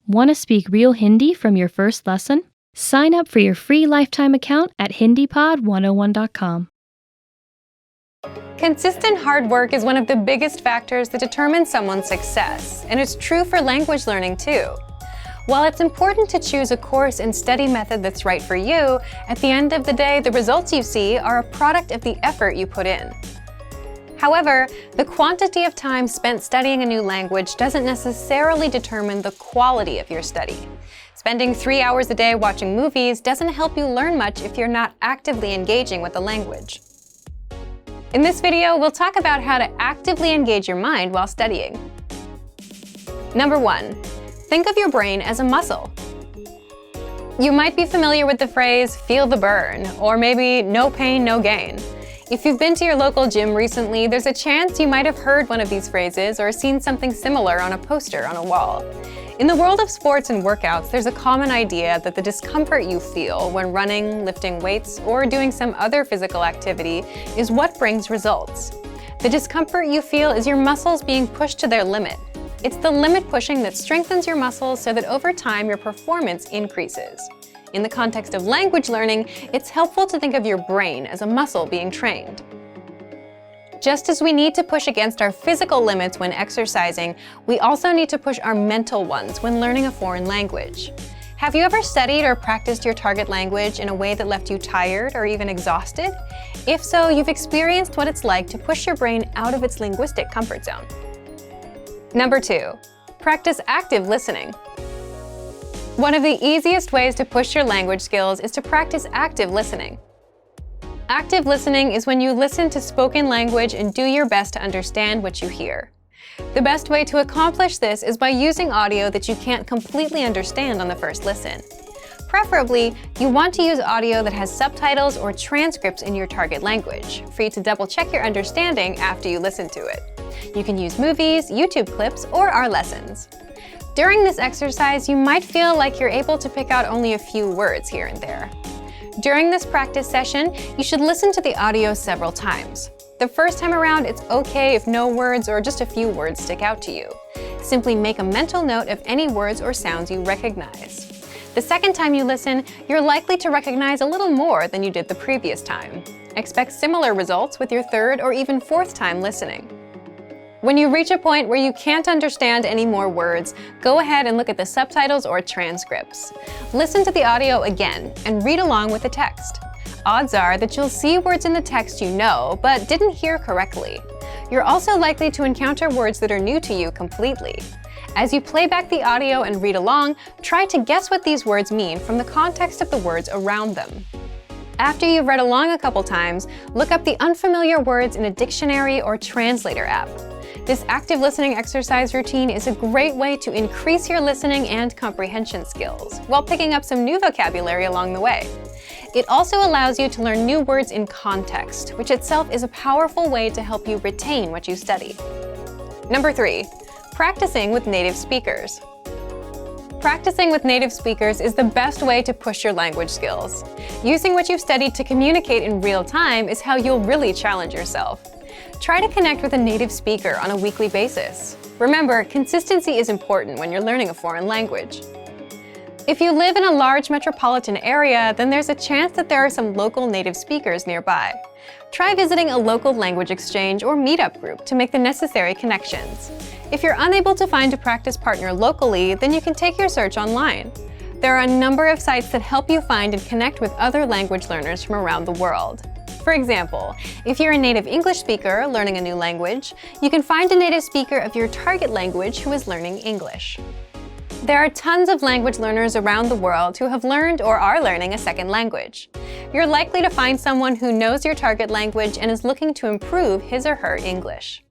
Want to speak real Hindi from your first lesson? Sign up for your free lifetime account at HindiPod101.com. Consistent hard work is one of the biggest factors that determine someone's success, and it's true for language learning too. While it's important to choose a course and study method that's right for you, at the end of the day, the results you see are a product of the effort you put in. However, the quantity of time spent studying a new language doesn't necessarily determine the quality of your study. Spending 3 hours a day watching movies doesn't help you learn much if you're not actively engaging with the language. In this video, we'll talk about how to actively engage your mind while studying. Number 1. Think of your brain as a muscle. You might be familiar with the phrase, "feel the burn," or maybe "no pain, no gain." If you've been to your local gym recently, there's a chance you might have heard one of these phrases or seen something similar on a poster on a wall. In the world of sports and workouts, there's a common idea that the discomfort you feel when running, lifting weights, or doing some other physical activity is what brings results. The discomfort you feel is your muscles being pushed to their limit. It's the limit pushing that strengthens your muscles so that over time your performance increases. In the context of language learning, it's helpful to think of your brain as a muscle being trained. Just as we need to push against our physical limits when exercising, we also need to push our mental ones when learning a foreign language. Have you ever studied or practiced your target language in a way that left you tired or even exhausted? If so, you've experienced what it's like to push your brain out of its linguistic comfort zone. Number 2. Practice active listening. One of the easiest ways to push your language skills is to practice active listening. Active listening is when you listen to spoken language and do your best to understand what you hear. The best way to accomplish this is by using audio that you can't completely understand on the first listen. Preferably, you want to use audio that has subtitles or transcripts in your target language, for you to double-check your understanding after you listen to it. You can use movies, YouTube clips, or our lessons. During this exercise, you might feel like you're able to pick out only a few words here and there. During this practice session, you should listen to the audio several times. The first time around, it's okay if no words or just a few words stick out to you. Simply make a mental note of any words or sounds you recognize. The second time you listen, you're likely to recognize a little more than you did the previous time. Expect similar results with your third or even fourth time listening. When you reach a point where you can't understand any more words, go ahead and look at the subtitles or transcripts. Listen to the audio again and read along with the text. Odds are that you'll see words in the text you know, but didn't hear correctly. You're also likely to encounter words that are new to you completely. As you play back the audio and read along, try to guess what these words mean from the context of the words around them. After you've read along a couple times, look up the unfamiliar words in a dictionary or translator app. This active listening exercise routine is a great way to increase your listening and comprehension skills, while picking up some new vocabulary along the way. It also allows you to learn new words in context, which itself is a powerful way to help you retain what you study. Number 3. Practicing with native speakers. Practicing with native speakers is the best way to push your language skills. Using what you've studied to communicate in real time is how you'll really challenge yourself. Try to connect with a native speaker on a weekly basis. Remember, consistency is important when you're learning a foreign language. If you live in a large metropolitan area, then there's a chance that there are some local native speakers nearby. Try visiting a local language exchange or meetup group to make the necessary connections. If you're unable to find a practice partner locally, then you can take your search online. There are a number of sites that help you find and connect with other language learners from around the world. For example, if you're a native English speaker learning a new language, you can find a native speaker of your target language who is learning English. There are tons of language learners around the world who have learned or are learning a second language. You're likely to find someone who knows your target language and is looking to improve his or her English.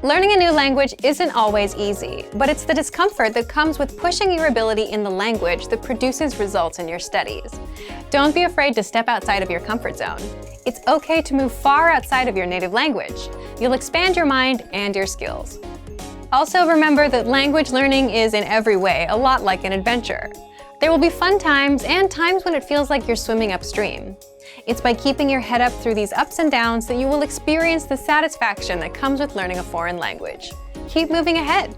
Learning a new language isn't always easy, but it's the discomfort that comes with pushing your ability in the language that produces results in your studies. Don't be afraid to step outside of your comfort zone. It's okay to move far outside of your native language. You'll expand your mind and your skills. Also remember that language learning is in every way a lot like an adventure. There will be fun times and times when it feels like you're swimming upstream. It's by keeping your head up through these ups and downs that you will experience the satisfaction that comes with learning a foreign language. Keep moving ahead.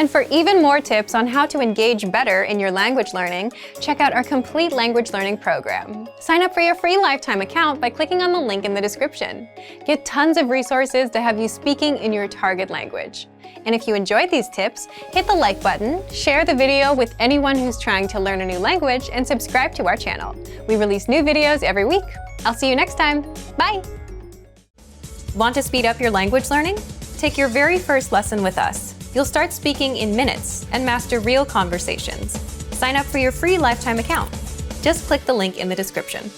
And for even more tips on how to engage better in your language learning, check out our complete language learning program. Sign up for your free lifetime account by clicking on the link in the description. Get tons of resources to have you speaking in your target language. And if you enjoyed these tips, hit the like button, share the video with anyone who's trying to learn a new language, and subscribe to our channel. We release new videos every week. I'll see you next time. Bye! Want to speed up your language learning? Take your very first lesson with us. You'll start speaking in minutes and master real conversations. Sign up for your free lifetime account. Just click the link in the description.